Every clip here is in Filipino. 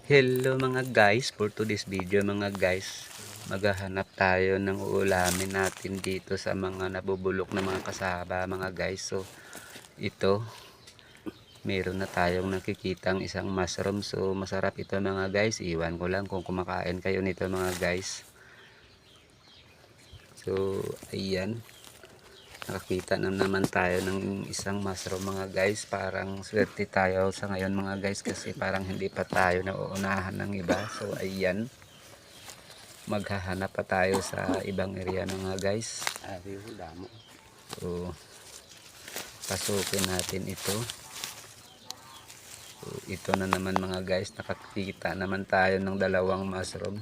Hello mga guys, for today's video mga guys, maghahanap tayo ng uulamin natin dito sa mga nabubulok na mga kasaba mga guys. So ito, meron na tayong nakikitang isang mushroom. So masarap ito mga guys, iwan ko lang kung kumakain kayo nito mga guys. So ayan, nakakita na naman tayo ng isang mushroom mga guys. Parang swerte tayo sa ngayon mga guys, kasi parang hindi pa tayo nauunahan ng iba. So ayan, maghahanap pa tayo sa ibang area mga guys. So pasukin natin ito. So ito na naman mga guys, nakakita naman tayo ng dalawang mushroom.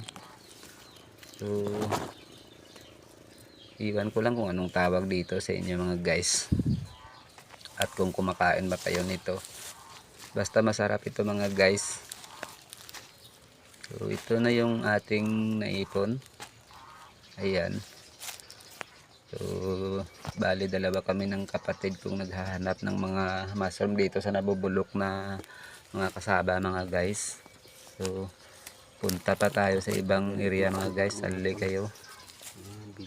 So iwan ko lang kung anong tawag dito sa inyo mga guys, at kung kumakain ba kayo nito. Basta masarap ito mga guys. So ito na yung ating naipon. Ayan. So bali dalawa kami ng kapatid kong naghahanap ng mga mushroom dito sa nabubulok na mga kasaba mga guys. So punta pa tayo sa ibang area mga guys, sali kayo.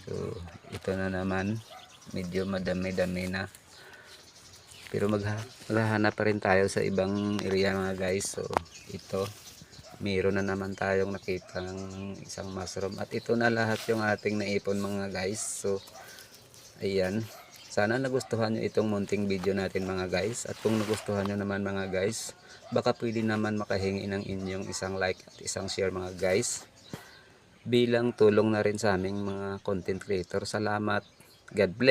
So ito na naman, medyo madami-dami na, pero maghahanap pa rin tayo sa ibang area mga guys. So ito, meron na naman tayong nakita ng isang mushroom, at ito na lahat yung ating naipon mga guys. So ayan, sana nagustuhan nyo itong munting video natin mga guys, at kung nagustuhan nyo naman mga guys, baka pwede naman makahingi ng inyong isang like at isang share mga guys, bilang tulong na rin sa aming mga content creator. Salamat, God bless.